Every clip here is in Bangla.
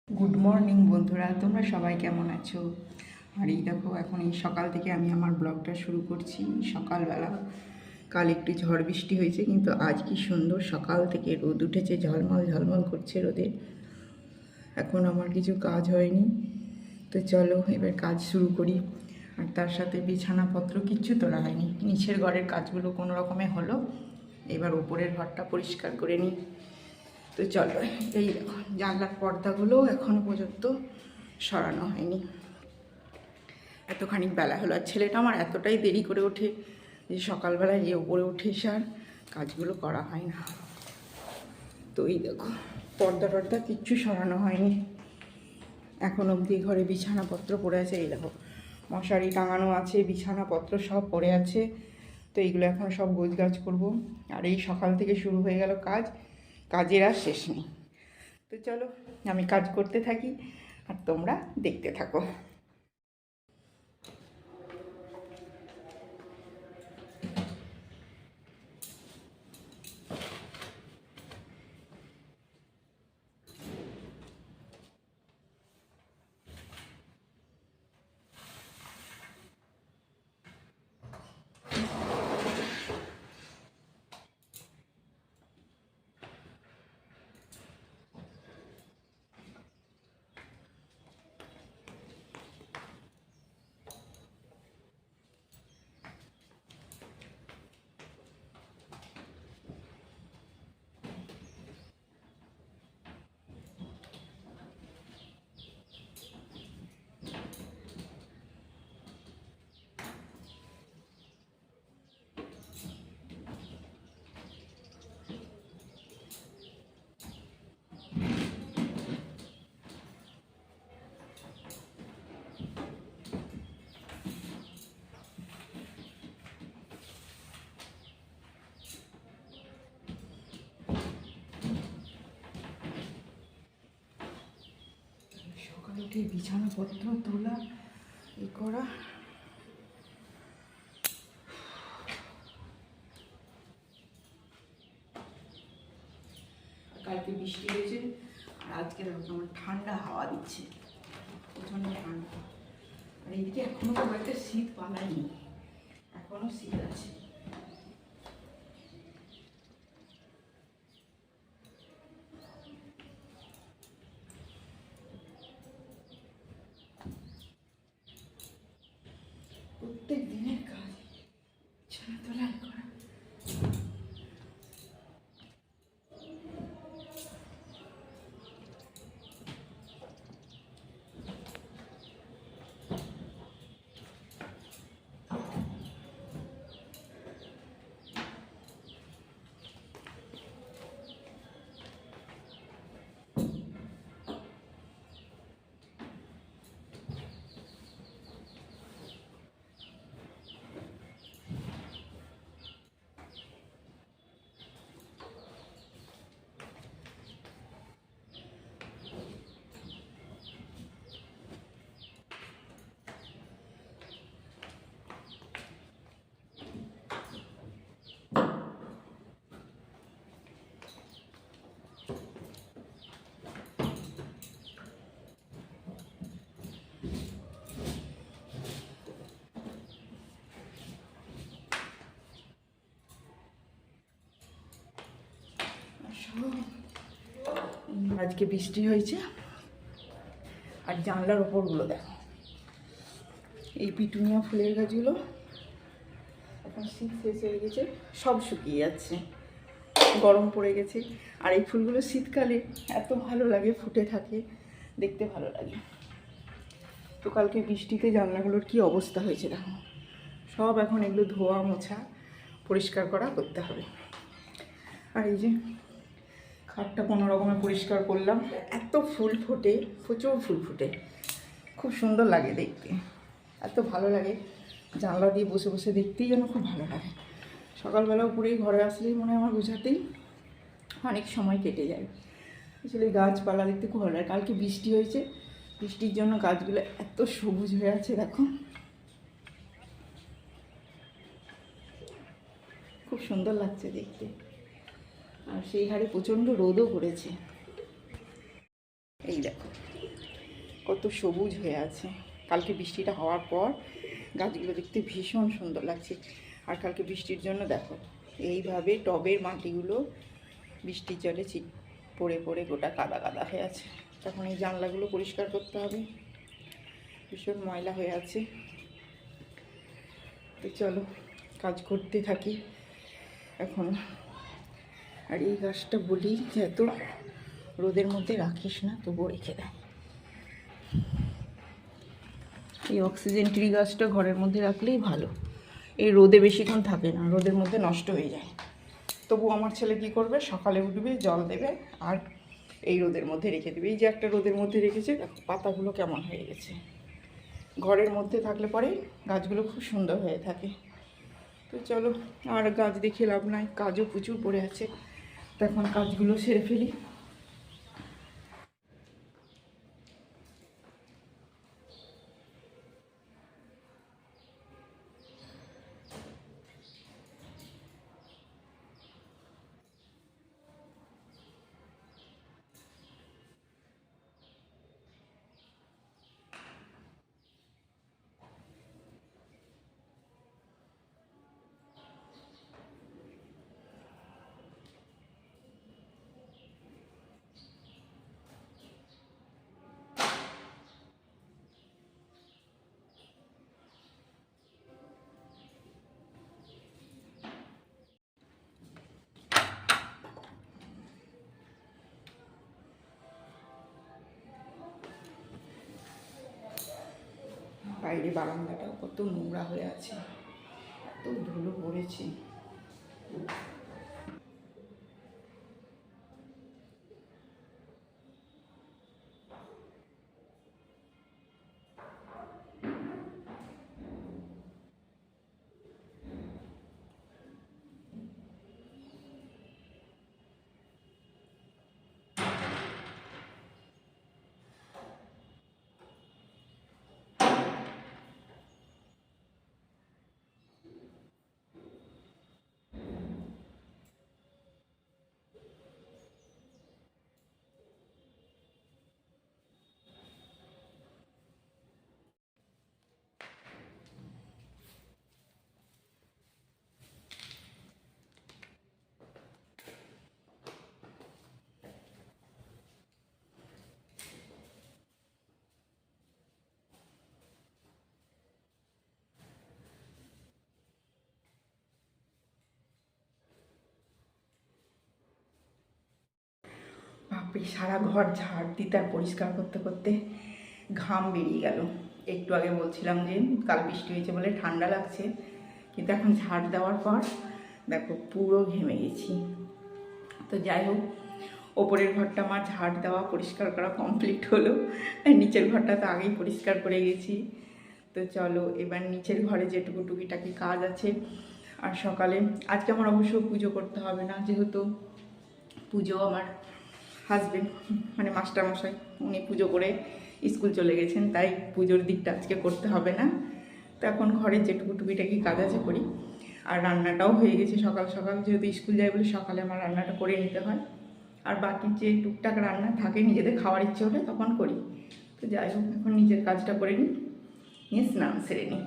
গুড মর্নিং বন্ধুরা, তোমরা সবাই কেমন আছো? আর এই দেখো, এখন এই সকাল থেকে আমি আমার ব্লগটা শুরু করছি। সকালবেলা কাল একটু ঝড় বৃষ্টি হয়েছে, কিন্তু আজ কি সুন্দর সকাল থেকে রোদ উঠেছে, ঝলমল ঝলমল করছে রোদে। এখন আমার কিছু কাজ হয়নি, তো চলো এবার কাজ শুরু করি। আর তার সাথে বিছানাপত্র কিচ্ছু তোলা হয়নি, নিচের ঘরের কাজগুলো কোনো রকমে হলো। এবার ওপরের ঘরটা পরিষ্কার করে নিই। তো চলো, এই দেখো জানলার পর্দাগুলো এখনও পর্যন্ত সরানো হয়নি। এতখানি বেলা হলো, আর ছেলেটা আমার এতটাই দেরি করে ওঠে যে সকালবেলায় যে ওপরে উঠে এসে আর কাজগুলো করা হয় না। তো এই দেখো পর্দা টর্দা কিচ্ছু সরানো হয়নি, এখন অবধি ঘরে বিছানাপত্র পড়ে আছে। এই দেখো মশারি টাঙানো আছে, বিছানাপত্র সব পড়ে আছে। তো এইগুলো এখন সব গোছগাছ করবো। আর এই সকাল থেকে শুরু হয়ে গেল কাজ, কাজের আর শেষ নেই। তো চলো আমি কাজ করতে থাকি আর তোমরা দেখতে থাকো। সকালে উঠে বিছানাপত্র তোলা, এ করা। কালকে বৃষ্টি হয়েছে আর আজকে দেখো আমার ঠান্ডা হাওয়া দিচ্ছে, প্রচণ্ড ঠান্ডা। আর এইদিকে এখনও খুব একটা শীত পালায়নি, এখনও শীত আছে। প্রত্যেক দিনের কাজ বিছানা তোলা করা। আজকে বৃষ্টি হয়েছে আর জানলার ওপরগুলো দেখো, এই পিটুনিয়া ফুলের গাছগুলো এখন শীত শেষ হয়ে গেছে, সব শুকিয়ে যাচ্ছে, গরম পড়ে গেছে। আর এই ফুলগুলো শীতকালে এত ভালো লাগে, ফুটে থাকে, দেখতে ভালো লাগে। তো কালকে বৃষ্টিতে জানলাগুলোর কি অবস্থা হয়েছে দেখো, সব এখন এগুলো ধোয়া মোছা পরিষ্কার করা করতে হবে। আর এই যে খাটটা কোনো রকমে পরিষ্কার করলাম, এত ফুল ফোটে, প্রচুর ফুল ফুটে, খুব সুন্দর লাগে দেখতে, এত ভালো লাগে। জানলা দিয়ে বসে বসে দেখতেই যেন খুব ভালো লাগে। সকালবেলা উপরেই ঘরে আসলেই মনে হয় আমার বোঝাতেই অনেক সময় কেটে যায়। আসলে গাছপালা দেখতে খুব ভালো লাগে। কালকে বৃষ্টি হয়েছে, বৃষ্টির জন্য গাছগুলো এত সবুজ হয়ে আছে দেখো, খুব সুন্দর লাগছে দেখতে। আর সেই হারে প্রচণ্ড রোদও পড়েছে। এই দেখো কত সবুজ হয়ে আছে। কালকে বৃষ্টিটা হওয়ার পর গাছগুলো দেখতে ভীষণ সুন্দর লাগছে। আর কালকে বৃষ্টির জন্য দেখো এইভাবে টবের মাটিগুলো বৃষ্টির জলে পড়ে পড়ে গোটা কাদা কাদা হয়ে আছে। তখন এই জানলাগুলো পরিষ্কার করতে হবে, ভীষণ ময়লা হয়ে আছে। তো চলো কাজ করতে থাকি এখন। আর এই গাছটা বলি যে এত রোদের মধ্যে রাখিস না, তবুও রেখে দেয়। এই অক্সিজেন ট্রি গাছটা ঘরের মধ্যে রাখলেই ভালো, এই রোদে বেশিক্ষণ থাকে না, রোদের মধ্যে নষ্ট হয়ে যায়। তবু আমার ছেলে কী করবে, সকালে উঠবে, জল দেবে আর এই রোদের মধ্যে রেখে দেবে। এই যে একটা রোদের মধ্যে রেখেছে, দেখো পাতাগুলো কেমন হয়ে গেছে। ঘরের মধ্যে থাকলে পরে গাছগুলো খুব সুন্দর হয়ে থাকে। তো চলো, আর গাছ দেখে লাভ নাই, কাজও প্রচুর পড়ে আছে। তো এখন কাজগুলো সেরে ফেলি। বাইরে বারান্দাটাও কত নোংরা হয়ে আছে, এত ধুলো পড়েছে। বাপরে, সারা ঘর ঝাড় দিতে আর পরিষ্কার করতে করতে ঘাম বেরিয়ে গেল। একটু আগে বলছিলাম যে কাল বৃষ্টি হয়েছে বলে ঠান্ডা লাগছে, কিন্তু এখন ঝাড় দেওয়ার পর দেখো পুরো ঘেমে গেছি। তো যাই হোক, ওপরের ঘরটা আমার ঝাড় দেওয়া পরিষ্কার করা কমপ্লিট হলো, আর নিচের ঘরটা তো আগেই পরিষ্কার করে গেছি। তো চলো এবার নিচের ঘরে যেটুকু টুকিটাকি কাজ আছে। আর সকালে আজকে আমার অবশ্য পুজো করতে হবে না, যেহেতু পুজো আমার হাজবেন্ড মানে মাস্টারমশাই উনি পুজো করে স্কুল চলে গেছেন, তাই পুজোর দিকটা আজকে করতে হবে না। তো এখন ঘরে যেটুকু টুকিটাকি কাজ আছে করি। আর রান্নাটাও হয়ে গেছে সকাল সকাল, যেহেতু স্কুল যায় বলে সকালে আমার রান্নাটা করে নিতে হয়। আর বাকি যে টুকটাক রান্না থাকে নিজেদের খাওয়ার ইচ্ছে হলে তখন করি। তো যাই হোক, এখন নিজের কাজটা করে নিই, নিয়ে স্নান সেরে নিই।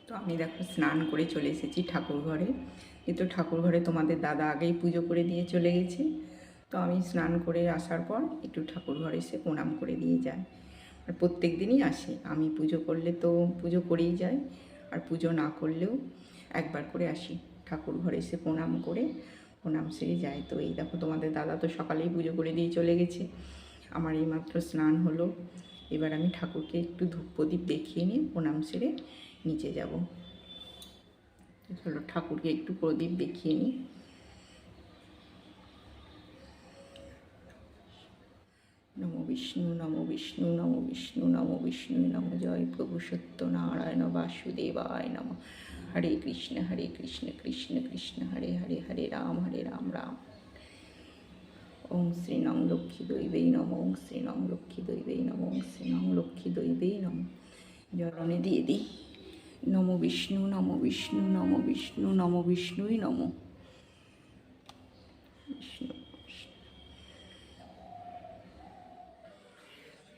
তো আমি দেখো স্নান করে চলে এসেছি ঠাকুর ঘরে। কিন্তু ঠাকুর ঘরে তোমাদের দাদা আগেই পুজো করে দিয়ে চলে গেছে। তো আমি স্নান করে আসার পর একটু ঠাকুর ঘরে এসে প্রণাম করে দিয়ে যাই। আর প্রত্যেক দিনই আসি, আমি পুজো করলে তো পুজো করেই যাই, আর পুজো না করলেও একবার করে আসি ঠাকুর ঘরে এসে প্রণাম করে, প্রণাম সেরে যাই। তো এই দেখো তোমাদের দাদা তো সকালেই পুজো করে দিয়ে চলে গেছে, আমার এইমাত্র স্নান হলো। এবার আমি ঠাকুরকে একটু ধূপ প্রদীপ দেখিয়ে নিয়ে প্রণাম সেরে নিচে যাব। চলো ঠাকুরকে একটু প্রদীপ দেখিয়ে নিই। নমো বিষ্ণু, নমো বিষ্ণু, নমো বিষ্ণু, নমো বিষ্ণু, নমো জয় প্রভু সত্যনারায়ণ বাসুদেবায় নমঃ। হরে কৃষ্ণ কৃষ্ণ কৃষ্ণ হরে হরে, হরে রাম রাম। ওং শ্রী নং লক্ষ্মী দৈবেই নমঃ, ওং শ্রী নং লক্ষ্মী দৈবেই নমঃ, ওং শ্রী নং লক্ষ্মী দৈবেই নমঃ। জলনে দিয়ে দিই। নমো বিষ্ণু, নমো বিষ্ণু, নমো বিষ্ণু, নমো বিষ্ণুই নমো বিষ্ণু।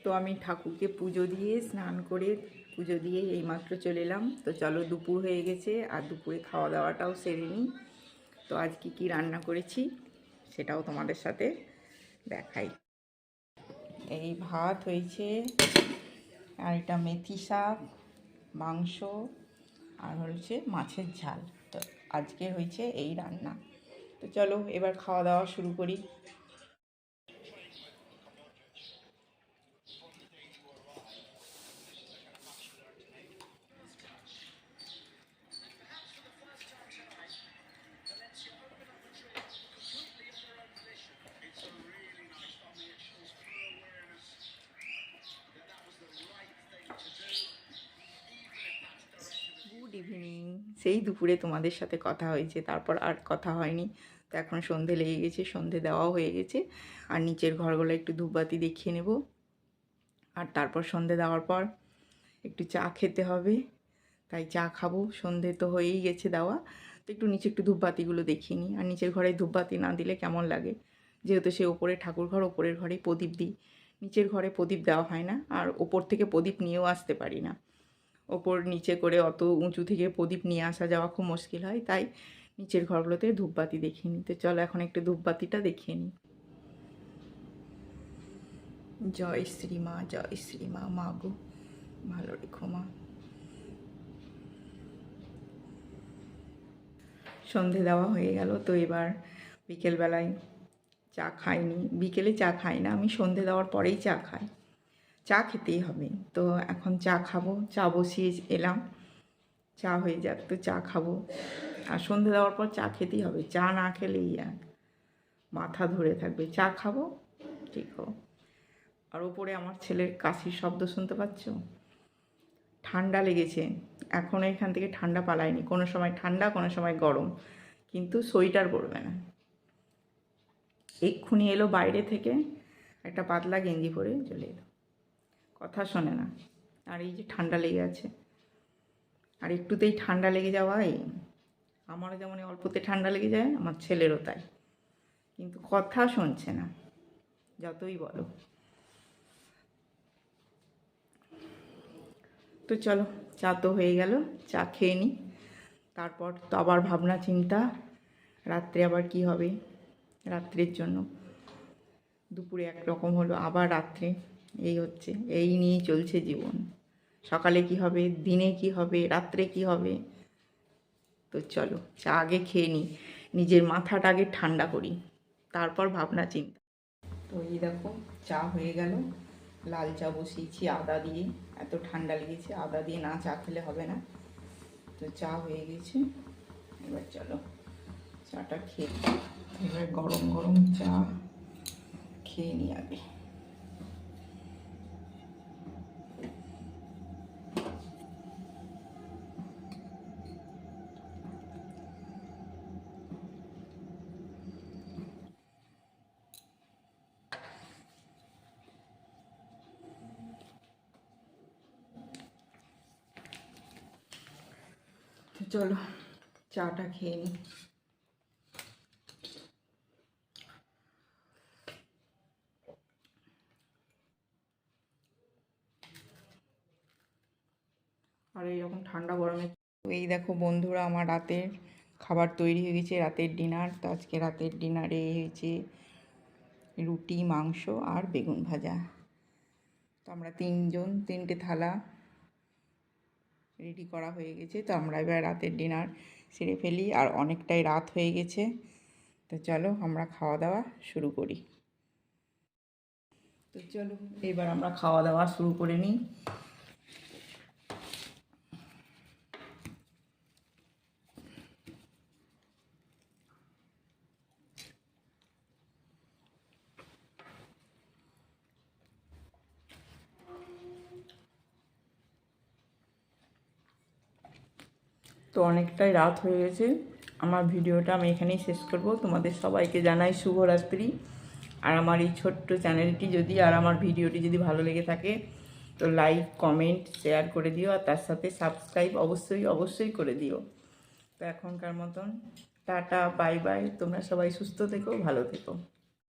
তো আমি ঠাকুরকে পুজো দিয়ে স্নান করে পুজো দিয়ে এইমাত্র চলে এলাম। তো চলো, দুপুর হয়ে গেছে আর দুপুরে খাওয়া দাওয়াটাও সেরে নিই। তো আজ কি রান্না করেছি সেটাও তোমাদের সাথে দেখাই। এই ভাত হয়েছে, আর এটা মেথি শাক, মাংস, আর হচ্ছে মাছের ঝাল। তো আজকে হয়েছে এই রান্না। তো চলো এবার খাওয়া দাওয়া শুরু করি। Good evening. সেই দুপুরে তোমাদের সাথে কথা হয়েছে, তারপর আর কথা হয়নি। তো এখন সন্ধে লেগে গেছে, সন্ধে দেওয়াও হয়ে গেছে। আর নিচের ঘরগুলো একটু ধূপবাতি দেখিয়ে নেব। আর তারপর সন্ধে দেওয়ার পর একটু চা খেতে হবে, তাই চা খাবো। সন্ধে তো হয়েই গেছে দেওয়া, তো একটু নিচে একটু ধূপবাতিগুলো দেখিয়ে নিই। আর নিচের ঘরে ধূপবাতি না দিলে কেমন লাগে, যেহেতু সে ওপরে ঠাকুর ঘর, ওপরের ঘরেই প্রদীপ দিই। নিচের ঘরে প্রদীপ দেওয়া হয় না, আর ওপর থেকে প্রদীপ নিয়েও আসতে পারি না। ওপর নিচে করে অত উঁচু থেকে প্রদীপ নিয়ে আসা যাওয়া খুব মুশকিল হয়, তাই নিচের ঘরগুলোতে ধূপবাতি দেখিয়ে নিই। তো চলো এখন একটু ধূপবাতিটা দেখিয়ে নিই। জয় শ্রীমা, জয় শ্রীমা, মা গো ভালো রেখো মা। সন্ধে দেওয়া হয়ে গেল। তো এবার বিকেলবেলায় চা খাইনি, বিকেলে চা খাই না আমি, সন্ধে দেওয়ার পরেই চা খাই। চা খেতেই হবে, তো এখন চা খাবো। চা বসিয়ে এলাম, চা হয়ে যাক তো চা খাবো। আর সন্ধে দেওয়ার পর চা খেতেই হবে, চা না খেলেই আর মাথা ধরে থাকবে। চা খাবো, ঠিক হো। আর ওপরে আমার ছেলের কাশির শব্দ শুনতে পাচ্ছ? ঠান্ডা লেগেছে, এখনও এখান থেকে ঠান্ডা পালায়নি। কোনো সময় ঠান্ডা, কোনো সময় গরম, কিন্তু সোয়েটার পরবে না। এক্ষুনি এলো বাইরে থেকে, একটা পাতলা গেঞ্জি পরে চলে এলো, কথা শোনে না। আর এই যে ঠান্ডা লেগে আছে, আর একটুতেই ঠান্ডা লেগে যাওয়া, আমারও যেমন অল্পতে ঠান্ডা লেগে যায়, আমার ছেলেরও তাই। কিন্তু কথা শুনছে না, যতই বলো। তো চলো, চা তো হয়ে গেল, চা খেয়ে নিই। তারপর তো আবার ভাবনা চিন্তা, রাত্রে আবার কি হবে। রাত্রের জন্য দুপুরে একরকম হলো, আবার রাত্রে এই হচ্ছে, এই নিয়েই চলছে জীবন। সকালে কি হবে, দিনে কি হবে, রাত্রে কি হবে। তো চলো চা আগে খেয়ে নিই, নিজের মাথাটা আগে ঠান্ডা করি, তারপর ভাবনা চিন্তা। তো এই দেখো চা হয়ে গেল, লাল চা বসিয়েছি আদা দিয়ে। এত ঠান্ডা লেগেছে, আদা দিয়ে না চা খেলে হবে না। তো চা হয়ে গেছে, এবার চলো চাটা খেয়ে, এবার গরম গরম চা খেয়ে নিই আগে। চলো চাটা খেয়ে নিই। আর এইরকম ঠান্ডা গরমে, এই দেখো বন্ধুরা, আমার রাতের খাবার তৈরি হয়ে গেছে, রাতের ডিনার। তো আজকে রাতের ডিনারে হয়েছে রুটি, মাংস আর বেগুন ভাজা। তো আমরা তিনজন, তিনটে থালা রেডি করা হয়ে গেছে। তো আমরা এবার রাতের ডিনার সেরে ফেলি, আর অনেকটাই রাত হয়ে গেছে। তো চলো আমরা খাওয়া দাওয়া শুরু করি। তো চলো এবার আমরা খাওয়া দাওয়া শুরু করে নিই। তো অনেকটাই রাত হয়ে গেছে, আমার ভিডিওটা আমি এখানেই শেষ করব। তোমাদের সবাইকে জানাই শুভরাত্রি। আর আমার এই ছোট্ট চ্যানেলটি যদি, আর আমার ভিডিওটি যদি ভালো লেগে থাকে, তো লাইক কমেন্ট শেয়ার করে দিও, আর তার সাথে সাবস্ক্রাইব অবশ্যই অবশ্যই করে দিও। তো এখনকার মতন টাটা, বাই বাই। তোমরা সবাই সুস্থ থেকো, ভালো থেকো।